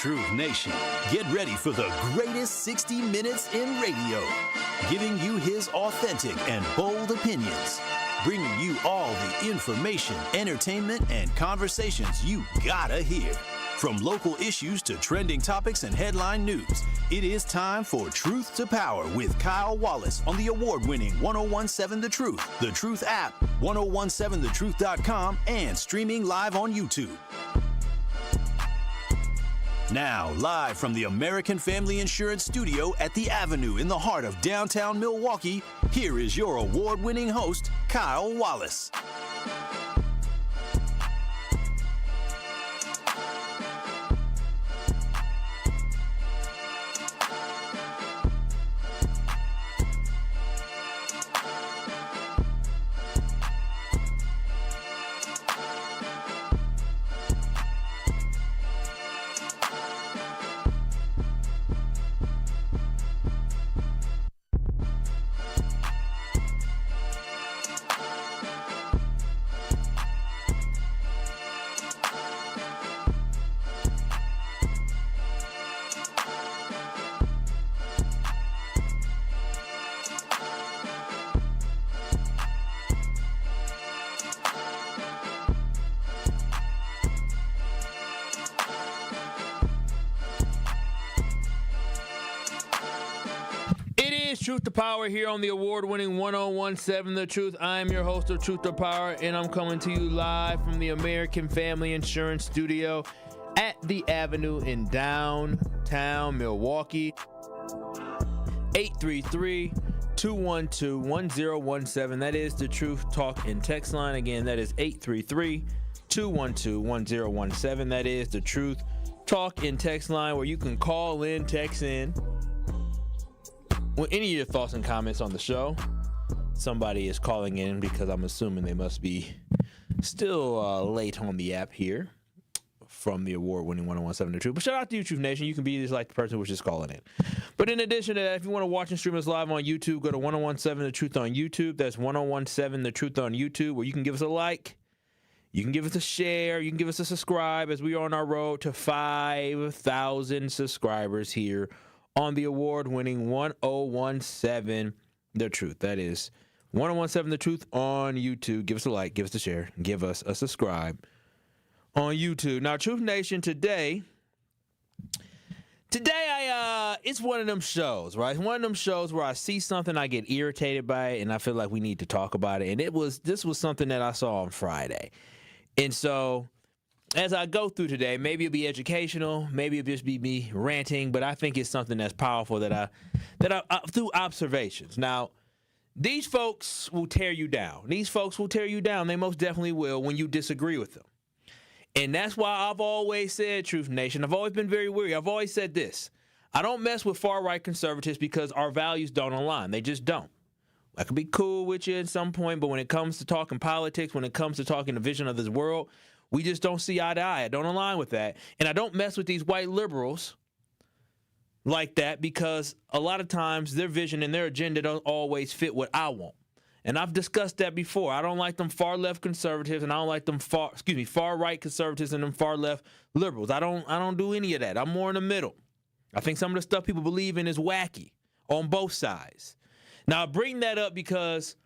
Truth Nation, get ready for the greatest 60 minutes in radio, giving you his authentic and bold opinions, bringing you all the information, entertainment, and conversations you gotta hear. From local issues to trending topics and headline news, it is time for Truth to Power with Kyle Wallace on the award-winning 1017 The Truth app, 1017thetruth.com, and streaming live on YouTube. Now, live from the American Family Insurance Studio at the Avenue in the heart of downtown Milwaukee, here is your award-winning host, Kyle Wallace. Truth to Power here on the award-winning 1017 The Truth. I am your host of Truth to Power, and I'm coming to you live from the American Family Insurance Studio at the Avenue in downtown Milwaukee. 833-212-1017. That is the Truth Talk and Text line. Again, that is 833-212-1017. That is the Truth Talk and Text line where you can call in, text in. Well, any of your thoughts and comments on the show. Somebody is calling in because I'm assuming they must be still late on the app here from the award-winning 1017 The Truth. But shout out to you, Truth Nation. You can be just like the person who was just calling in. But in addition to that, if you want to watch and stream us live on YouTube, go to 1017 The Truth on YouTube. That's 1017 The Truth on YouTube, where you can give us a like. You can give us a share. You can give us a subscribe as we are on our road to 5,000 subscribers here on the award-winning 1017 The Truth. That is 1017 The Truth on YouTube. Give us a like, give us a share, give us a subscribe on YouTube. Now, Truth Nation, today it's one of them shows, right? It's one of them shows where I see something, I get irritated by it, and I feel like we need to talk about it. And this was something that I saw on Friday. And so as I go through today, maybe it'll be educational, maybe it'll just be me ranting, but I think it's something that's powerful that I through observations. Now, these folks will tear you down. These folks will tear you down. They most definitely will when you disagree with them. And that's why I've always said, Truth Nation, I've always been very weary. I've always said this. I don't mess with far-right conservatives because our values don't align. They just don't. I could be cool with you at some point, but when it comes to talking politics, when it comes to talking the vision of this world, we just don't see eye to eye. I don't align with that. And I don't mess with these white liberals like that because a lot of times their vision and their agenda don't always fit what I want. And I've discussed that before. I don't like them far-left conservatives, and I don't like them far-right conservatives and them far-left liberals. I don't do any of that. I'm more in the middle. I think some of the stuff people believe in is wacky on both sides. Now, I bring that up because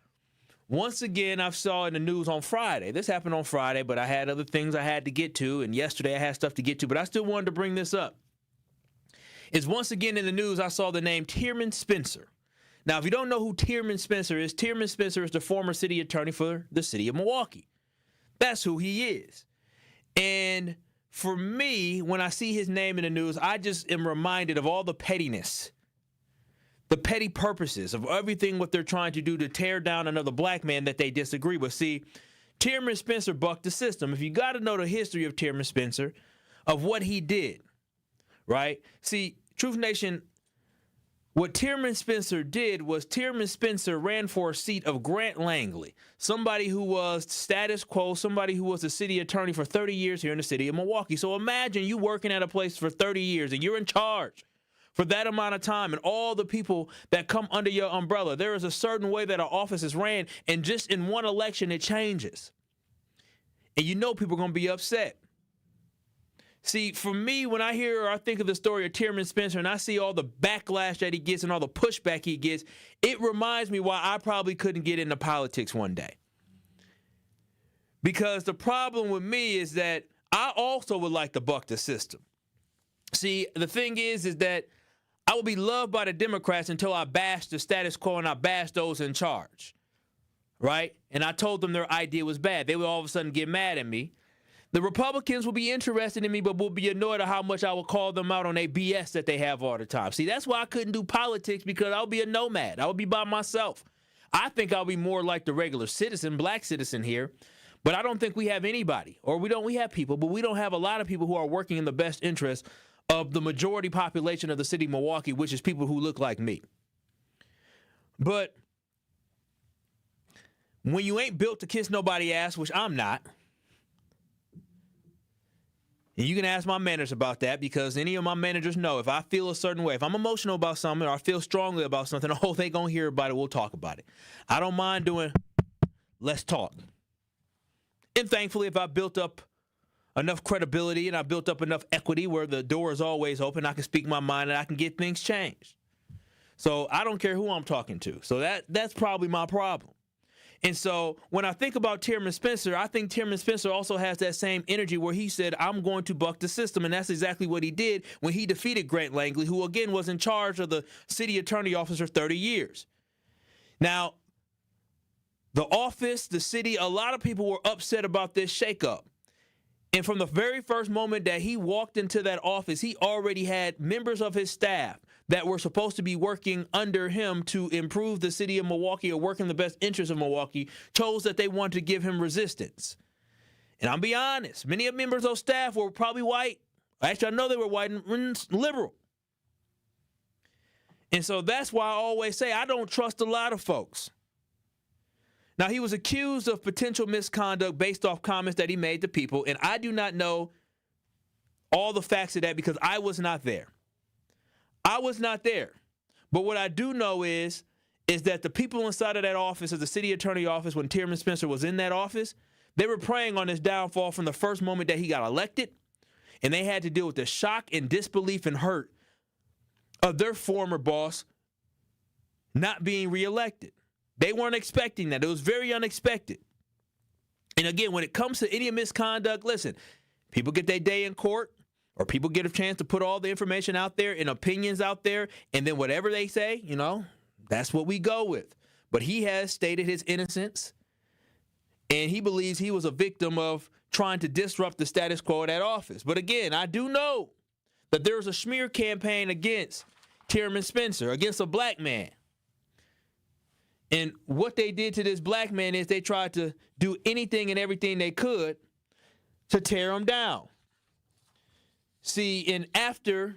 once again, I saw in the news on Friday. This happened on Friday, but I had other things I had to get to, and yesterday I had stuff to get to, but I still wanted to bring this up. It's once again in the news, I saw the name Tearman Spencer. Now, if you don't know who Tearman Spencer is the former city attorney for the city of Milwaukee. That's who he is. And for me, when I see his name in the news, I just am reminded of all the pettiness, the petty purposes of everything what they're trying to do to tear down another black man that they disagree with. See, Tearman Spencer bucked the system. If you got to know the history of Tearman Spencer, of what he did, right? See, Truth Nation, what Tearman Spencer did was Tearman Spencer ran for a seat of Grant Langley, somebody who was status quo, somebody who was the city attorney for 30 years here in the city of Milwaukee. So imagine you working at a place for 30 years and you're in charge for that amount of time, and all the people that come under your umbrella. There is a certain way that our office is ran, and just in one election, it changes. And you know people are going to be upset. See, for me, when I hear or I think of the story of Tearman Spencer and I see all the backlash that he gets and all the pushback he gets, it reminds me why I probably couldn't get into politics one day. Because the problem with me is that I also would like to buck the system. See, the thing is that I will be loved by the Democrats until I bash the status quo and I bash those in charge, right? And I told them their idea was bad. They would all of a sudden get mad at me. The Republicans will be interested in me, but will be annoyed at how much I will call them out on their BS that they have all the time. See, that's why I couldn't do politics, because I'll be a nomad. I would be by myself. I think I'll be more like the regular citizen, black citizen here, but I don't think we have anybody, or we have people, but we don't have a lot of people who are working in the best interest of the majority population of the city of Milwaukee, which is people who look like me. But when you ain't built to kiss nobody's ass, which I'm not, and you can ask my managers about that, because any of my managers know if I feel a certain way, if I'm emotional about something or I feel strongly about something, oh, they gonna hear about it, we'll talk about it. I don't mind doing, let's talk. And thankfully, if I built up enough credibility and I built up enough equity where the door is always open, I can speak my mind and I can get things changed. So I don't care who I'm talking to. So that's probably my problem. And so when I think about Tearman Spencer, I think Tearman Spencer also has that same energy where he said, I'm going to buck the system. And that's exactly what he did when he defeated Grant Langley, who, again, was in charge of the city attorney office for 30 years. Now, the office, the city, a lot of people were upset about this shakeup. And from the very first moment that he walked into that office, he already had members of his staff that were supposed to be working under him to improve the city of Milwaukee or work in the best interest of Milwaukee, chose that they wanted to give him resistance. And I'll be honest, many of members of staff were probably white. Actually, I know they were white and liberal. And so that's why I always say I don't trust a lot of folks. Now, he was accused of potential misconduct based off comments that he made to people, and I do not know all the facts of that because I was not there. I was not there. But what I do know is that the people inside of that office, of the city attorney office, when Tearman Spencer was in that office, they were preying on his downfall from the first moment that he got elected, and they had to deal with the shock and disbelief and hurt of their former boss not being reelected. They weren't expecting that. It was very unexpected. And again, when it comes to any misconduct, listen, people get their day in court, or people get a chance to put all the information out there and opinions out there, and then whatever they say, that's what we go with. But he has stated his innocence, and he believes he was a victim of trying to disrupt the status quo of that office. But again, I do know that there was a smear campaign against Tearman Spencer, against a black man. And what they did to this black man is they tried to do anything and everything they could to tear him down. See, and after,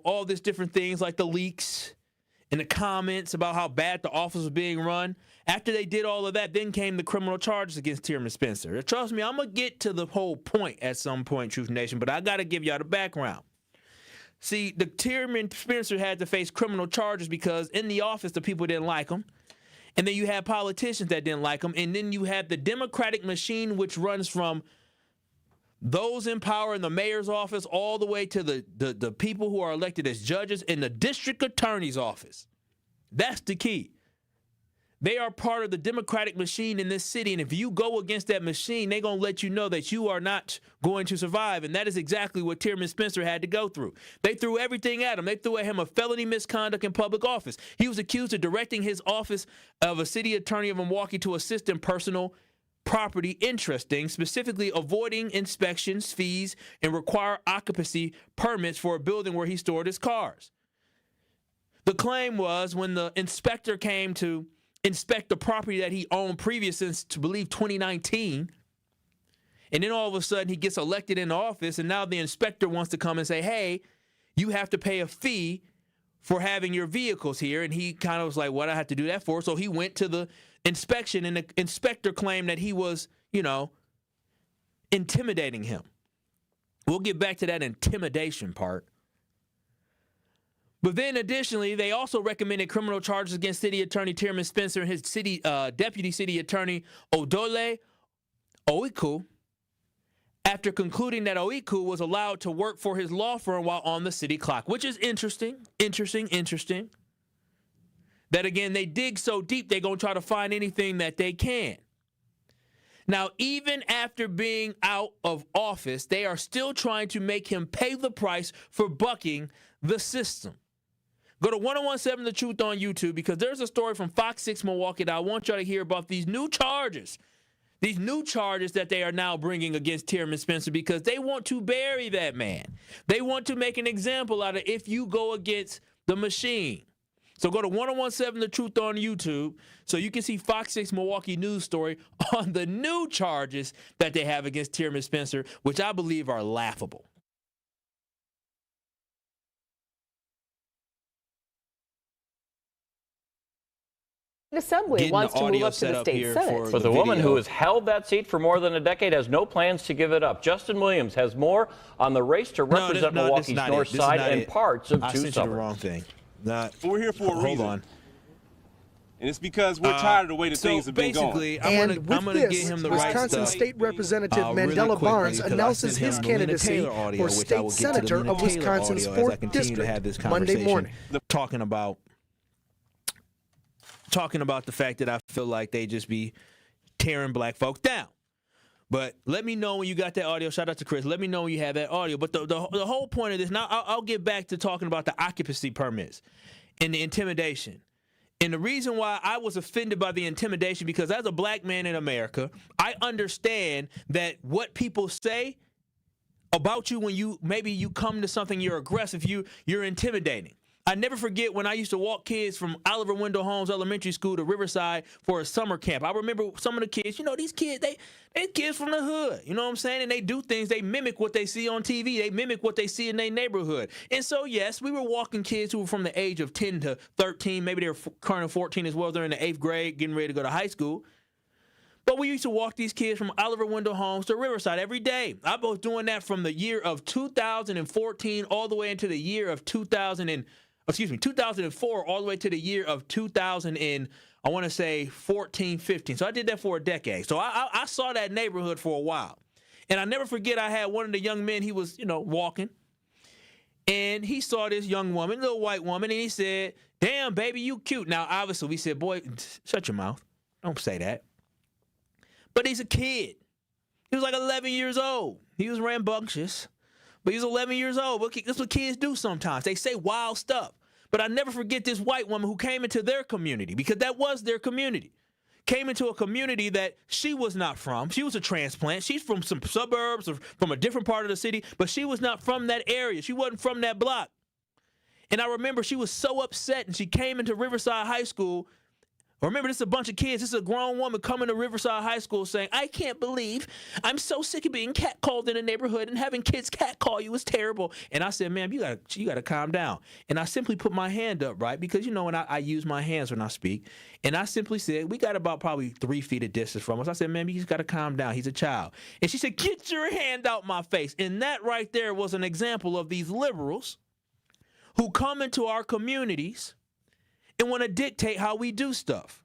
all these different things like the leaks and the comments about how bad the office was being run, after they did all of that, then came the criminal charges against Tearman Spencer. Trust me, I'm going to get to the whole point at some point, Truth Nation, but I got to give y'all the background. See, the Tearman Spencer had to face criminal charges because in the office, the people didn't like him. And then you had politicians that didn't like him. And then you had the Democratic machine, which runs from those in power in the mayor's office all the way to the people who are elected as judges in the district attorney's office. That's the key. They are part of the Democratic machine in this city. And if you go against that machine, they're going to let you know that you are not going to survive. And that is exactly what Tearman Spencer had to go through. They threw everything at him. They threw at him a felony misconduct in public office. He was accused of directing his office of a city attorney of Milwaukee to assist in personal property interesting, specifically avoiding inspections, fees, and require occupancy permits for a building where he stored his cars. The claim was when the inspector came to inspect the property that he owned previous since, to believe, 2019. And then all of a sudden he gets elected in office, and now the inspector wants to come and say, hey, you have to pay a fee for having your vehicles here. And he kind of was like, what do I have to do that for? So he went to the inspection, and the inspector claimed that he was, intimidating him. We'll get back to that intimidation part. But then additionally, they also recommended criminal charges against City Attorney Tearman Spencer and his Deputy City Attorney Odole Oiku after concluding that Oiku was allowed to work for his law firm while on the city clock, which is interesting. That, again, they dig so deep, they're going to try to find anything that they can. Now, even after being out of office, they are still trying to make him pay the price for bucking the system. Go to 1017 The Truth on YouTube, because there's a story from Fox 6 Milwaukee that I want y'all to hear about these new charges. These new charges that they are now bringing against Tearman Spencer, because they want to bury that man. They want to make an example out of if you go against the machine. So go to 1017 The Truth on YouTube so you can see Fox 6 Milwaukee news story on the new charges that they have against Tearman Spencer, which I believe are laughable. Assembly wants to move up to the state Senate. For the woman who has held that seat for more than a decade, has no plans to give it up. Justin Williams has more on the race to represent Milwaukee's north side and parts of two suburbs. I sent you the wrong thing. But we're here for a reason. Hold on. And it's because we're tired of the way that things have been going. I'm going to get him the right stuff. Wisconsin State Representative Mandela Barnes announces his candidacy for state senator of Wisconsin's 4th District Monday morning. Talking about the fact that I feel like they just be tearing black folk down. But let me know when you got that audio. Shout out to Chris. Let me know when you have that audio. But the whole point of this, now I'll get back to talking about the occupancy permits and the intimidation. And the reason why I was offended by the intimidation, because as a black man in America, I understand that what people say about you when you come to something, you're aggressive, you're intimidating. I never forget when I used to walk kids from Oliver Wendell Holmes Elementary School to Riverside for a summer camp. I remember some of the kids, these kids, they kids from the hood, you know what I'm saying? And they do things, they mimic what they see on TV. They mimic what they see in their neighborhood. And so, yes, we were walking kids who were from the age of 10 to 13. Maybe they were current 14 as well. They're in the 8th grade, getting ready to go to high school. But we used to walk these kids from Oliver Wendell Holmes to Riverside every day. I was doing that from the year of 2014 all the way into the year of 2004 all the way to the year of 14, 15. So I did that for a decade. So I saw that neighborhood for a while. And I never forget, I had one of the young men, he was, walking. And he saw this young woman, little white woman, and he said, "Damn, baby, you cute." Now, obviously, we said, "Boy, shut your mouth. Don't say that." But he's a kid. He was like 11 years old. He was rambunctious. But he's 11 years old. That's what kids do sometimes. They say wild stuff. But I never forget this white woman who came into their community, because that was their community. Came into a community that she was not from. She was a transplant. She's from some suburbs or from a different part of the city, but she was not from that area. She wasn't from that block. And I remember she was so upset, and she came into Riverside High School. Remember, this is a bunch of kids. This is a grown woman coming to Riverside High School saying, "I can't believe I'm so sick of being catcalled in the neighborhood, and having kids catcall you is terrible." And I said, "Ma'am, you gotta calm down." And I simply put my hand up, right? Because, when I use my hands when I speak. And I simply said, we got about probably 3 feet of distance from us. I said, "Ma'am, you just gotta calm down. He's a child." And she said, "Get your hand out my face." And that right there was an example of these liberals who come into our communities and want to dictate how we do stuff.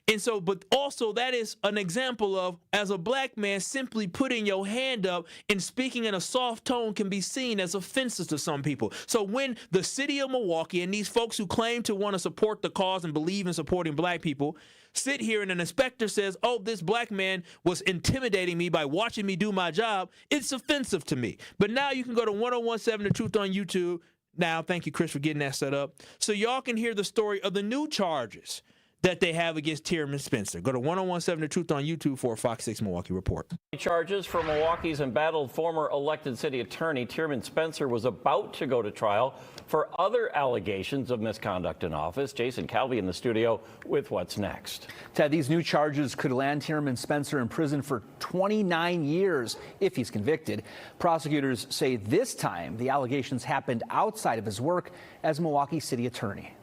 And so, but also that is an example of, as a black man, simply putting your hand up and speaking in a soft tone can be seen as offensive to some people. So when the city of Milwaukee and these folks who claim to want to support the cause and believe in supporting black people sit here and an inspector says, "Oh, this black man was intimidating me by watching me do my job," it's offensive to me. But now you can go to 1017 The Truth on YouTube. Now, thank you, Chris, for getting that set up. So y'all can hear the story of the new charges that they have against Tearman Spencer. Go to 1017 The Truth on YouTube for a Fox 6 Milwaukee report. Charges for Milwaukee's embattled former elected city attorney Tearman Spencer was about to go to trial for other allegations of misconduct in office. Jason Calvi in the studio with what's next. Ted, these new charges could land Tearman Spencer in prison for 29 years if he's convicted. Prosecutors say this time the allegations happened outside of his work as Milwaukee city attorney.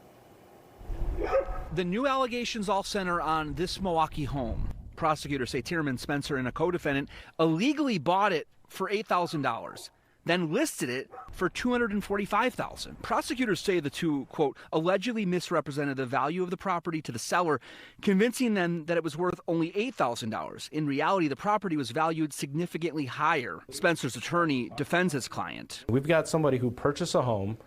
The new allegations all center on this Milwaukee home. Prosecutors say Tearman Spencer and a co-defendant illegally bought it for $8,000. then listed it for $245,000. Prosecutors say the two, quote, allegedly misrepresented the value of the property to the seller, convincing them that it was worth only $8,000. In reality, the property was valued significantly higher. Spencer's attorney defends his client. We've got somebody who purchased a home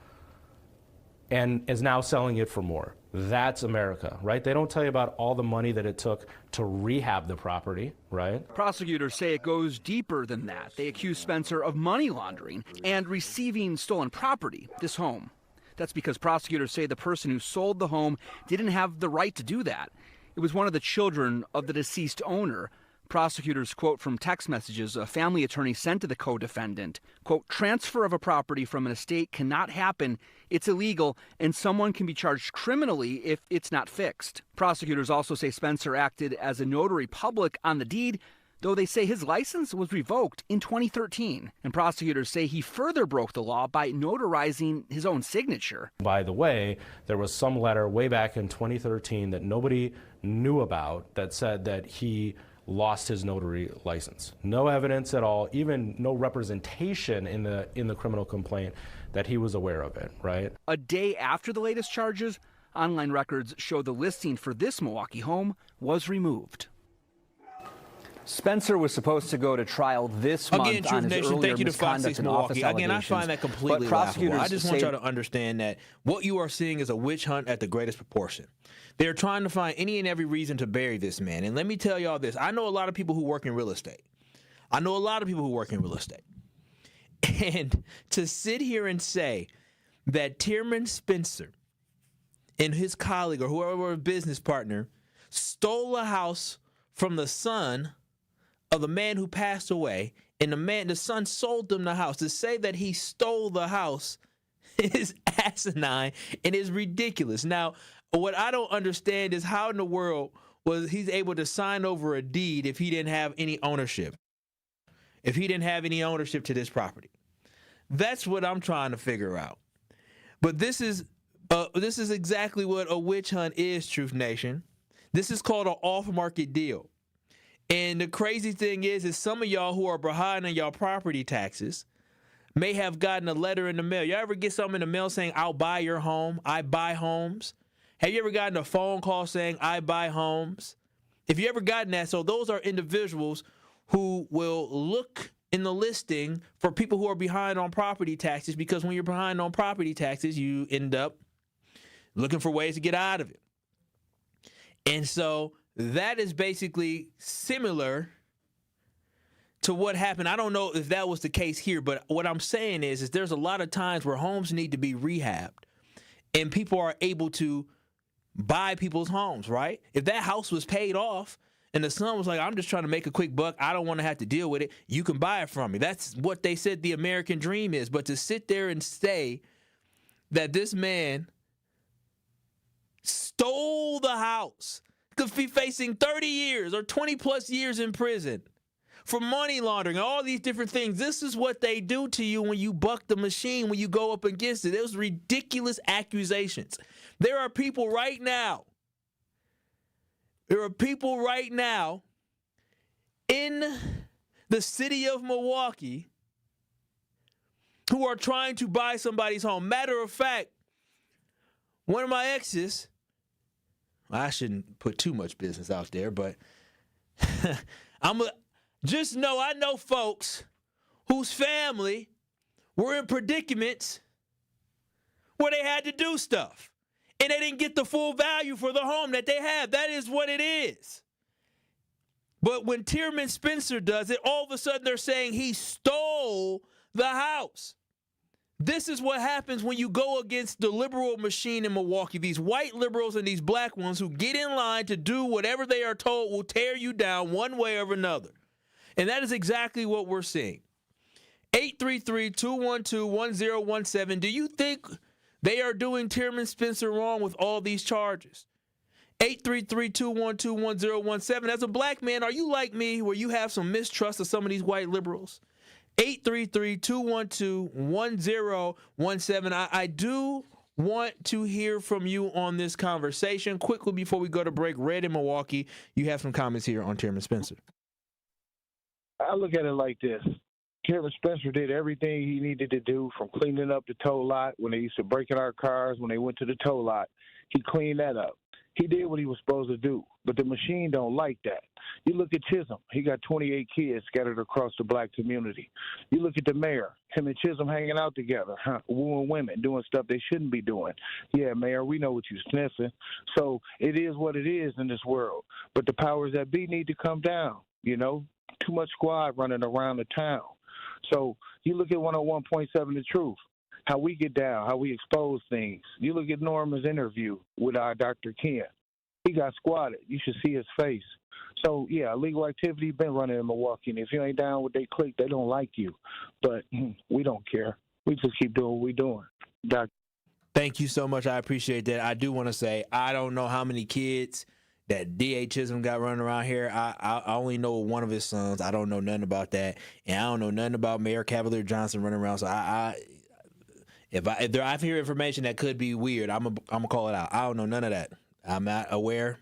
and is now selling it for more. That's America, right? They don't tell you about all the money that it took to rehab the property, right? Prosecutors say it goes deeper than that. They accuse Spencer of money laundering and receiving stolen property, this home. That's because prosecutors say the person who sold the home didn't have the right to do that. It was one of the children of the deceased owner. Prosecutors quote from text messages a family attorney sent to the co-defendant, quote, transfer of a property from an estate cannot happen. It's illegal, and someone can be charged criminally if it's not fixed. Prosecutors also say Spencer acted as a notary public on the deed, though they say his license was revoked in 2013. And prosecutors say he further broke the law by notarizing his own signature. By the way, there was some letter way back in 2013 that nobody knew about that said that he lost his notary license. No evidence at all, even no representation in the criminal complaint that he was aware of it, right? A day after the latest charges, online records show the listing for this Milwaukee home was removed. Spencer was supposed to go to trial this month Again, Truth on his Nation, earlier thank you to Fox misconduct 6 and office Milwaukee. Again, I find that completely laughable. I just want y'all to understand that what you are seeing is a witch hunt at the greatest proportion. They're trying to find any and every reason to bury this man. And let me tell y'all this. I know a lot of people who work in real estate. And to sit here and say that Tearman Spencer and his colleague or whoever, a business partner, stole a house from the son of the man who passed away, and the son sold them the house. To say that he stole the house is asinine and is ridiculous. Now, what I don't understand is how in the world was he's able to sign over a deed if he didn't have any ownership? If he didn't have any ownership to this property. That's what I'm trying to figure out. But this is exactly what a witch hunt is, Truth Nation. This is called an off-market deal. And the crazy thing is some of y'all who are behind on y'all property taxes may have gotten a letter in the mail. You ever get something in the mail saying, I'll buy your home, I buy homes? Have you ever gotten a phone call saying, I buy homes? If you ever gotten that, so those are individuals who will look in the listing for people who are behind on property taxes, because when you're behind on property taxes, you end up looking for ways to get out of it. And so that is basically similar to what happened. I don't know if that was the case here, but what I'm saying is there's a lot of times where homes need to be rehabbed and people are able to buy people's homes, right? If that house was paid off and the son was like, I'm just trying to make a quick buck, I don't want to have to deal with it, you can buy it from me. That's what they said the American dream is. But to sit there and say that this man stole the house, could be facing 30 years or 20 plus years in prison for money laundering, all these different things. This is what they do to you when you buck the machine, when you go up against it. Those ridiculous accusations. There are people right now in the city of Milwaukee who are trying to buy somebody's home. Matter of fact, one of my exes, I shouldn't put too much business out there, but just know I know folks whose family were in predicaments where they had to do stuff and they didn't get the full value for the home that they have. That is what it is. But when Tearman Spencer does it, all of a sudden they're saying he stole the house. This is what happens when you go against the liberal machine in Milwaukee. These white liberals and these black ones who get in line to do whatever they are told will tear you down one way or another. And that is exactly what we're seeing. 833-212-1017. Do you think they are doing Tearman Spencer wrong with all these charges? 833-212-1017. As a black man, are you like me where you have some mistrust of some of these white liberals? 833-212-1017. I do want to hear from you on this conversation. Quickly before we go to break, Red in Milwaukee, you have some comments here on Tearman Spencer. I look at it like this. Tearman Spencer did everything he needed to do, from cleaning up the tow lot when they used to break in our cars when they went to the tow lot. He cleaned that up. He did what he was supposed to do, but the machine don't like that. You look at Chisholm. He got 28 kids scattered across the black community. You look at the mayor. Him and Chisholm hanging out together, wooing women, doing stuff they shouldn't be doing. Yeah, Mayor, we know what you're sniffing. So it is what it is in this world. But the powers that be need to come down, you know. Too much squad running around the town. So you look at 101.7 The Truth, how we get down, how we expose things. You look at Norman's interview with our Dr. Ken. He got squatted. You should see his face. So, yeah, illegal activity been running in Milwaukee. And if you ain't down with they clique, they don't like you. But we don't care. We just keep doing what we're doing. Doc. Thank you so much. I appreciate that. I do want to say I don't know how many kids that D.A. Chisholm got running around here. I only know one of his sons. I don't know nothing about that. And I don't know nothing about Mayor Cavalier Johnson running around. So if I hear information that could be weird, I'm gonna call it out. I don't know none of that. I'm not aware.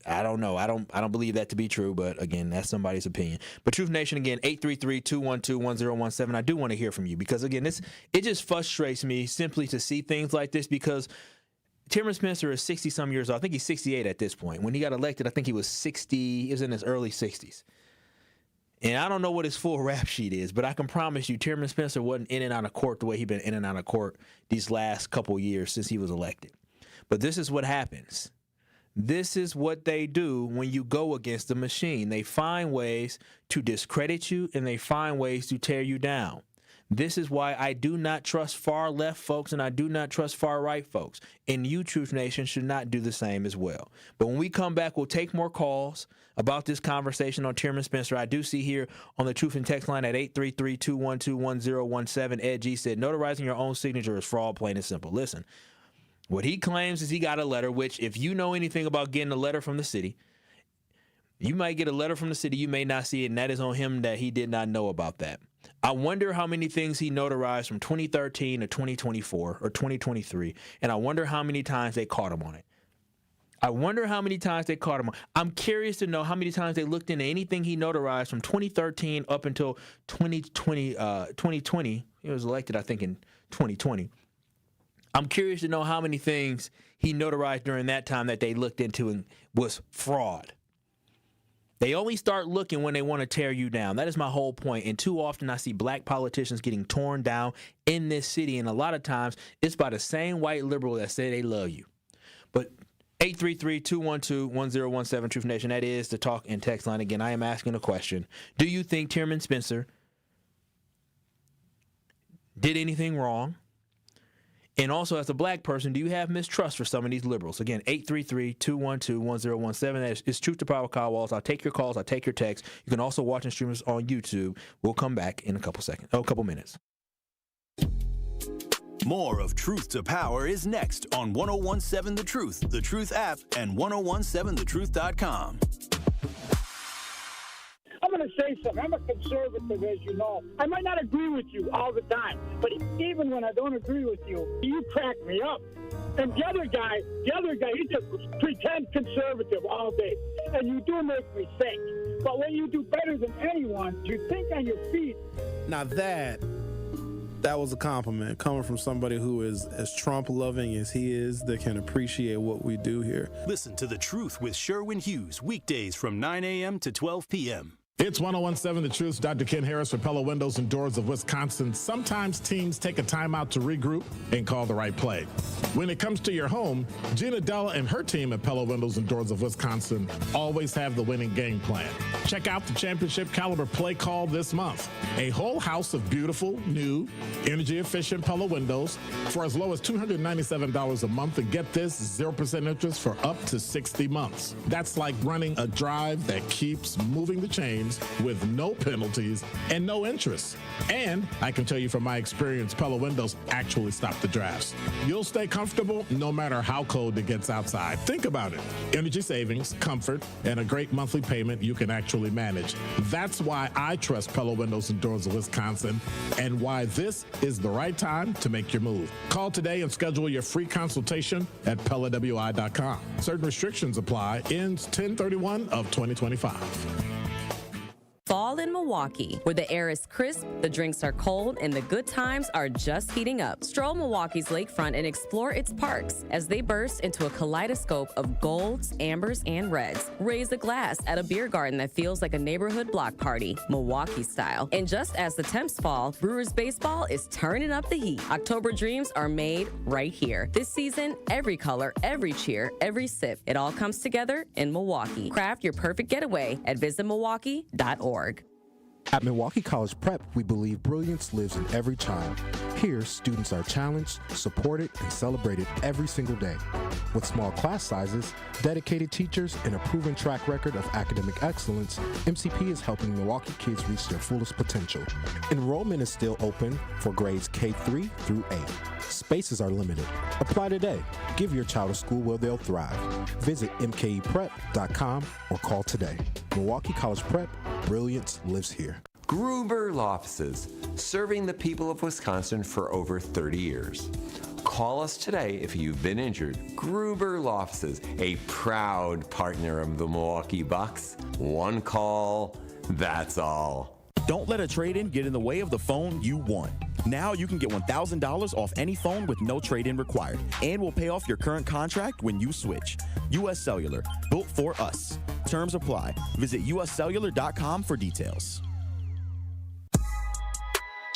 I don't know. I don't believe that to be true. But again, that's somebody's opinion. But Truth Nation, again, 833-212-1017. I do want to hear from you because again, it just frustrates me simply to see things like this because Tearman Spencer is 60-some years old. I think he's 68 at this point. When he got elected, I think he was 60. He was in his early 60s. And I don't know what his full rap sheet is, but I can promise you Tearman Spencer wasn't in and out of court the way he's been in and out of court these last couple years since he was elected. But this is what happens. This is what they do when you go against the machine. They find ways to discredit you, and they find ways to tear you down. This is why I do not trust far left folks and I do not trust far right folks. And you, Truth Nation, should not do the same as well. But when we come back, we'll take more calls about this conversation on Tearman Spencer. I do see here on the Truth and Text line at 833-212-1017, Ed G said, notarizing your own signature is fraud, plain and simple. Listen, what he claims is he got a letter, which if you know anything about getting a letter from the city, you might get a letter from the city, you may not see it, and that is on him that he did not know about that. I wonder how many things he notarized from 2013 to 2024 or 2023, and I wonder how many times they caught him on it. I'm curious to know how many times they looked into anything he notarized from 2013 up until 2020. He was elected, I think, in 2020. I'm curious to know how many things he notarized during that time that they looked into and was fraud. They only start looking when they want to tear you down. That is my whole point. And too often I see black politicians getting torn down in this city. And a lot of times it's by the same white liberal that say they love you. But 833-212-1017, Truth Nation, that is the talk and text line. Again, I am asking a question. Do you think Tearman Spencer did anything wrong? And also, as a black person, do you have mistrust for some of these liberals? Again, 833-212-1017. That is Truth to Power, Kyle Wallace. I'll take your calls. I'll take your texts. You can also watch and stream us on YouTube. We'll come back in a couple minutes. More of Truth to Power is next on 1017 The Truth, The Truth app, and 1017thetruth.com. I'm going to say something. I'm a conservative, as you know. I might not agree with you all the time, but even when I don't agree with you, you crack me up. And the other guy, he just pretend conservative all day. And you do make me think. But when you do better than anyone, you think on your feet. Now that was a compliment coming from somebody who is as Trump-loving as he is, that can appreciate what we do here. Listen to The Truth with Sherwin Hughes, weekdays from 9 a.m. to 12 p.m. It's 1017 The Truth. Dr. Ken Harris for Pella Windows and Doors of Wisconsin. Sometimes teams take a timeout to regroup and call the right play. When it comes to your home, Gina Della and her team at Pella Windows and Doors of Wisconsin always have the winning game plan. Check out the championship caliber play call this month. A whole house of beautiful, new, energy-efficient Pella windows for as low as $297 a month, and get this, 0% interest for up to 60 months. That's like running a drive that keeps moving the chains with no penalties and no interest. And I can tell you from my experience, Pella Windows actually stop the drafts. You'll stay comfortable no matter how cold it gets outside. Think about it. Energy savings, comfort, and a great monthly payment you can actually manage. That's why I trust Pella Windows and Doors of Wisconsin, and why this is the right time to make your move. Call today and schedule your free consultation at PellaWI.com. Certain restrictions apply. Ends 10/31 of 2025. Fall in Milwaukee, where the air is crisp, the drinks are cold, and the good times are just heating up. Stroll Milwaukee's lakefront and explore its parks as they burst into a kaleidoscope of golds, ambers, and reds. Raise a glass at a beer garden that feels like a neighborhood block party, Milwaukee style. And just as the temps fall, Brewers baseball is turning up the heat. October dreams are made right here. This season, every color, every cheer, every sip, it all comes together in Milwaukee. Craft your perfect getaway at visitmilwaukee.org. At Milwaukee College Prep, we believe brilliance lives in every child. Here, students are challenged, supported, and celebrated every single day. With small class sizes, dedicated teachers, and a proven track record of academic excellence, MCP is helping Milwaukee kids reach their fullest potential. Enrollment is still open for grades K-3 through 8. Spaces are limited. Apply today. Give your child a school where they'll thrive. Visit mkeprep.com or call today. Milwaukee College Prep, brilliance lives here. Gruber Law Offices, serving the people of Wisconsin for over 30 years. Call us today if you've been injured. Gruber Law Offices, a proud partner of the Milwaukee Bucks. One call, that's all. Don't let a trade-in get in the way of the phone you want. Now you can get $1,000 off any phone with no trade-in required, and we'll pay off your current contract when you switch. U.S. Cellular, built for us. Terms apply. Visit uscellular.com for details.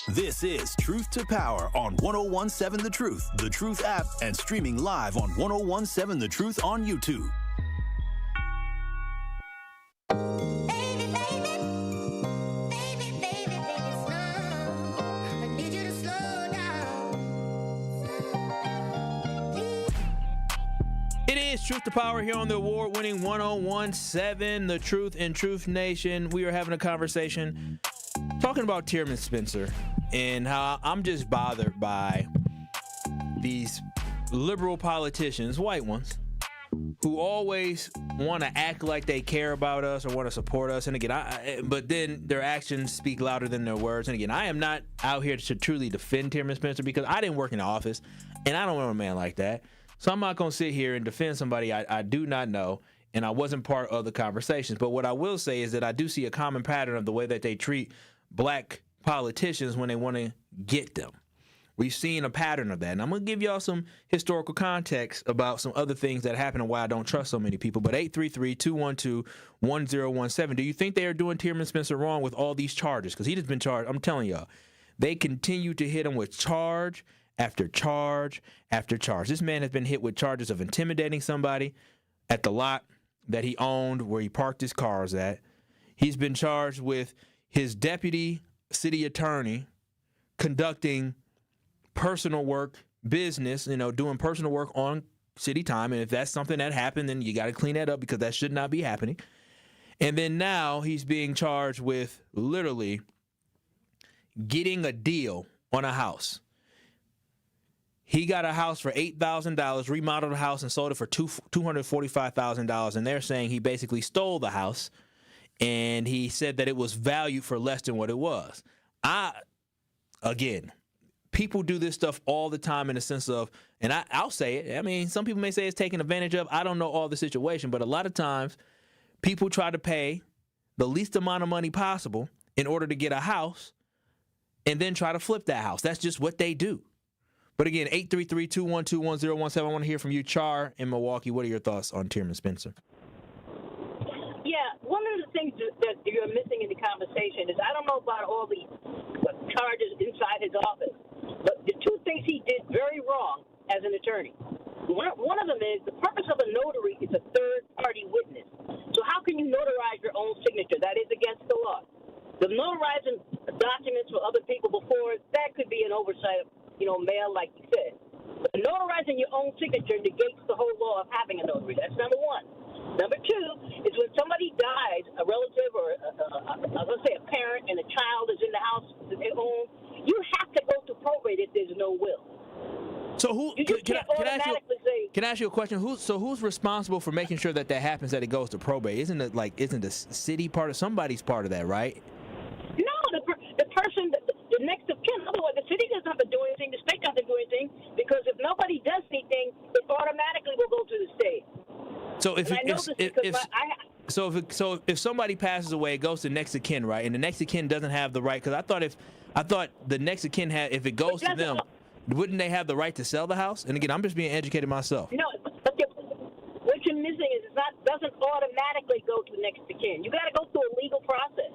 This is Truth to Power on 1017 The Truth app, and streaming live on 1017 The Truth on YouTube. It is Truth to Power here on the award-winning 1017 The Truth and Truth Nation. We are having a conversation talking about Tearman Spencer and how I'm just bothered by these liberal politicians, white ones, who always want to act like they care about us or want to support us. And again, but then their actions speak louder than their words. And again, I am not out here to truly defend Tearman Spencer because I didn't work in the office and I don't know a man like that. So I'm not going to sit here and defend somebody I do not know, and I wasn't part of the conversations. But what I will say is that I do see a common pattern of the way that they treat black politicians when they want to get them. We've seen a pattern of that. And I'm going to give y'all some historical context about some other things that happen and why I don't trust so many people. But 833-212-1017, do you think they are doing Tearman Spencer wrong with all these charges? Because he just been charged. I'm telling y'all, they continue to hit him with charge after charge after charge. This man has been hit with charges of intimidating somebody at the lot that he owned where he parked his cars at. He's been charged with his deputy city attorney conducting personal work, business, doing personal work on city time. And if that's something that happened, then you got to clean that up because that should not be happening. And then now he's being charged with literally getting a deal on a house. He got a house for $8,000, remodeled the house, and sold it for $245,000. And they're saying he basically stole the house, and he said that it was valued for less than what it was. Again, people do this stuff all the time in the sense of, and I'll say it. I mean, some people may say it's taken advantage of. I don't know all the situation, but a lot of times people try to pay the least amount of money possible in order to get a house and then try to flip that house. That's just what they do. But again, 833-212-1017. I want to hear from you, Char, in Milwaukee. What are your thoughts on Tearman Spencer? Yeah, one of the things that you're missing in the conversation is I don't know about all the charges inside his office, but the two things he did very wrong as an attorney. One of them is the purpose of a notary is a third-party witness. So how can you notarize your own signature? That is against the law. The notarizing documents for other people before, that could be an oversight of mail, like you said. But notarizing your own signature negates the whole law of having a notary. That's number one. Number two is when somebody dies, a relative or, let's say, a parent and a child is in the house that they own, you have to go to probate if there's no will. So can I ask you a question? Who's responsible for making sure that happens, that it goes to probate? Isn't the city part of somebody's part of that, right? No, the person, the next of kin. Otherwise, the city doesn't have to do anything. The state doesn't do anything because if nobody does anything, it automatically will go to the state. So if So if somebody passes away, it goes to next of kin, right? And the next of kin doesn't have the right, because I thought the next of kin had, if it goes to them, wouldn't they have the right to sell the house? And again, I'm just being educated myself. No, but what you're missing is it doesn't automatically go to next of kin. You got to go through a legal process.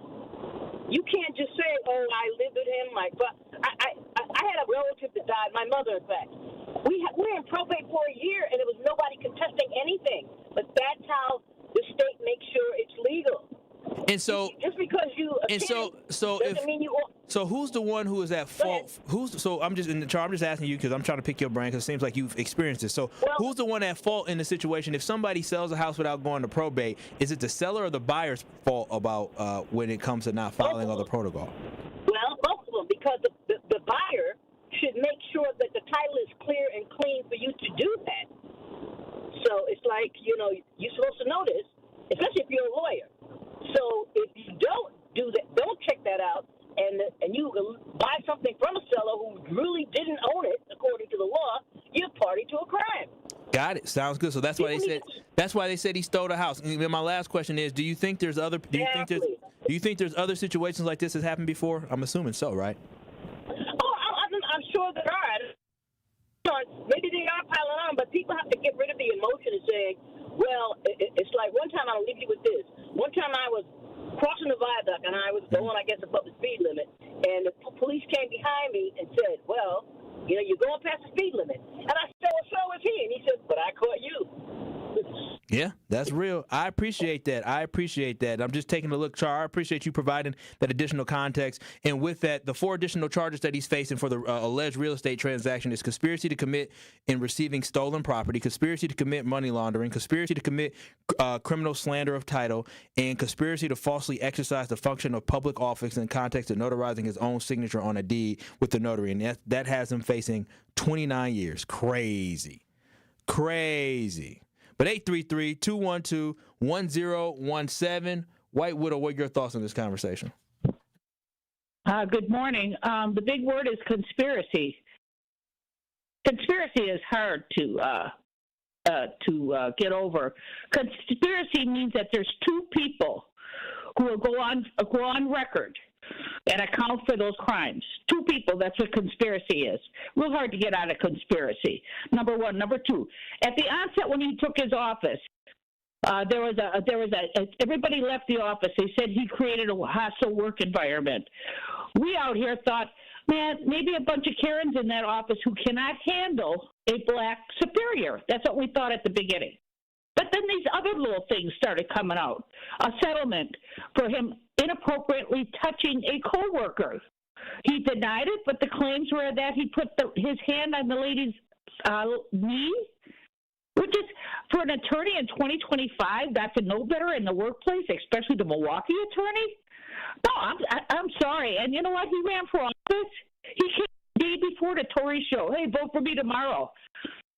You can't just say, "Oh, I lived with him." Like, but I had a relative that died. My mother, in fact. We're in probate for a year, and there was nobody contesting anything. But that's how the state makes sure it's legal. And so, just because you doesn't mean you. So who's the one who is at fault? I'm just asking you because I'm trying to pick your brain because it seems like you've experienced this. So who's the one at fault in the situation? If somebody sells a house without going to probate, is it the seller or the buyer's fault about when it comes to not following all the protocol? Well, both of them, because the buyer should make sure that the title is clear and clean for you to do that. So it's like, you're supposed to know this, especially if you're a lawyer. So if you don't do that, don't check that out, and you buy something from a seller who really didn't own it according to the law, you're party to a crime. Got it. Sounds good. So that's why they said he stole the house. And my last question is: do you think there's other other situations like this has happened before? I'm assuming so, right? Oh, I'm sure there are. Maybe they are piling on, but people have to get rid of the emotion and say, well, it's like one time, I'll leave you with this. One time I was crossing the viaduct, and I was going, I guess, above the speed limit, and the police came behind me and said, well, you're going past the speed limit. And I said, well, so is he. And he said, but I caught you. Yeah, that's real. I appreciate that. I'm just taking a look, Char. I appreciate you providing that additional context. And with that, the 4 additional charges that he's facing for the alleged real estate transaction is conspiracy to commit in receiving stolen property, conspiracy to commit money laundering, conspiracy to commit criminal slander of title, and conspiracy to falsely exercise the function of public office in context of notarizing his own signature on a deed with the notary. And that has him facing 29 years. Crazy. But 833-212-1017. White Widow, what are your thoughts on this conversation? Good morning. The big word is conspiracy. Conspiracy is hard to get over. Conspiracy means that there's 2 people who will go on record and account for those crimes. 2 people, that's what conspiracy is. Real hard to get out of conspiracy, number 1. Number 2, at the onset when he took his office, everybody left the office. They said he created a hostile work environment. We out here thought, man, maybe a bunch of Karens in that office who cannot handle a black superior. That's what we thought at the beginning. But then these other little things started coming out. A settlement for him inappropriately touching a coworker. He denied it, but the claims were that he put his hand on the lady's knee, which is, for an attorney in 2025, got to know better in the workplace, especially the Milwaukee attorney. No, I'm sorry. And you know what? He ran for office. He came the day before the Tory show. Hey, vote for me tomorrow.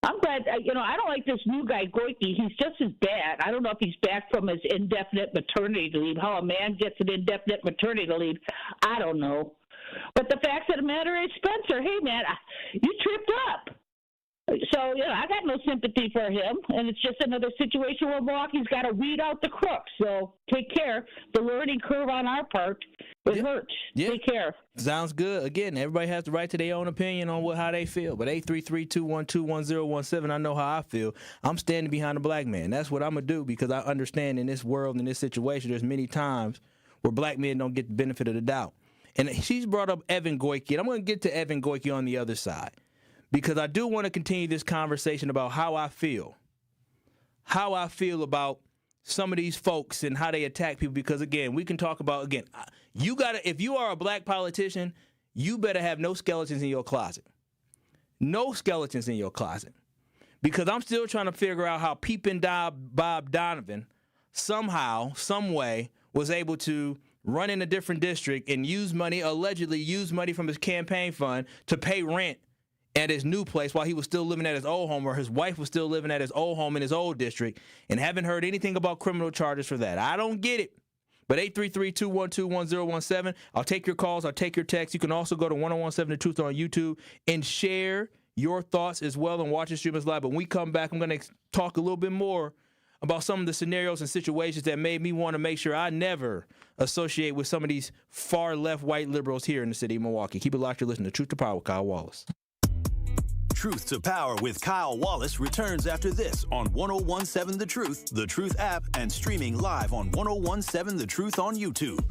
I'm glad, I don't like this new guy, Goike. He's just as bad. I don't know if he's back from his indefinite maternity leave, how a man gets an indefinite maternity leave. I don't know. But the fact of the matter is, Spencer, hey, man, you tripped up. So, I got no sympathy for him, and it's just another situation where Milwaukee's got to weed out the crooks. So take care. The learning curve on our part, it hurts. Yeah. Take care. Sounds good. Again, everybody has the right to their own opinion on how they feel. But 833-212-1017, I know how I feel. I'm standing behind the black man. That's what I'm going to do, because I understand in this world, in this situation, there's many times where black men don't get the benefit of the doubt. And she's brought up Evan Goike, and I'm going to get to Evan Goike on the other side, because I do want to continue this conversation about how I feel about some of these folks and how they attack people. Because, again, we can talk about, if you are a black politician, you better have no skeletons in your closet. No skeletons in your closet. Because I'm still trying to figure out how Peepin' Bob Donovan somehow, some way, was able to run in a different district and allegedly use money from his campaign fund to pay rent at his new place while he was still living at his old home, or his wife was still living at his old home in his old district, and haven't heard anything about criminal charges for that. I don't get it. But 833-212-1017, I'll take your calls, I'll take your texts. You can also go to 1017 The Truth on YouTube and share your thoughts as well and watch the stream us live. But when we come back, I'm going to talk a little bit more about some of the scenarios and situations that made me want to make sure I never associate with some of these far left white liberals here in the city of Milwaukee. Keep it locked. You're listening to Truth to Power with Kyle Wallace. Truth to Power with Kyle Wallace returns after this on 101.7 The Truth app, and streaming live on 101.7 The Truth on YouTube.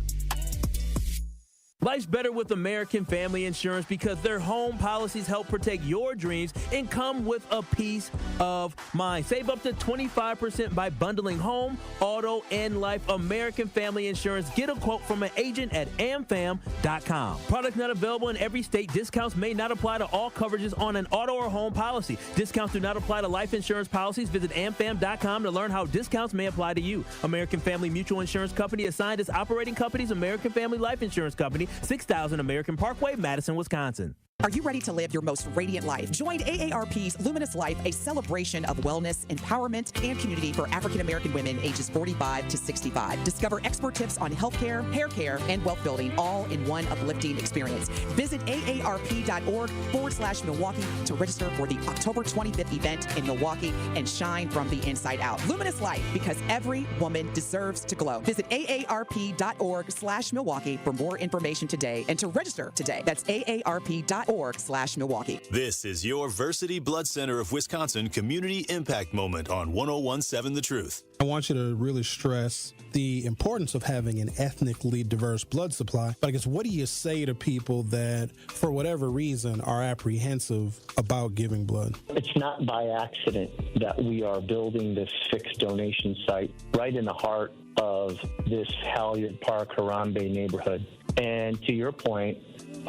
Life's better with American Family Insurance because their home policies help protect your dreams and come with a peace of mind. Save up to 25% by bundling home, auto, and life. American Family Insurance. Get a quote from an agent at amfam.com. Product not available in every state. Discounts may not apply to all coverages on an auto or home policy. Discounts do not apply to life insurance policies. Visit amfam.com to learn how discounts may apply to you. American Family Mutual Insurance Company assigned as operating companies. American Family Life Insurance Company. 6000 American Parkway, Madison, Wisconsin. Are you ready to live your most radiant life? Join AARP's Luminous Life, a celebration of wellness, empowerment, and community for African American women ages 45 to 65. Discover expert tips on healthcare, hair care, and wealth building, all in one uplifting experience. Visit aarp.org/Milwaukee to register for the October 25th event in Milwaukee and shine from the inside out. Luminous Life, because every woman deserves to glow. Visit aarp.org/Milwaukee for more information today and to register today. That's aarp.org/Milwaukee. This is your Versity Blood Center of Wisconsin Community Impact Moment on 101.7 The Truth. I want you to really stress the importance of having an ethnically diverse blood supply. But I guess, what do you say to people that, for whatever reason, are apprehensive about giving blood? It's not by accident that we are building this fixed donation site right in the heart of this Halyard Park, Harambe neighborhood. And to your point,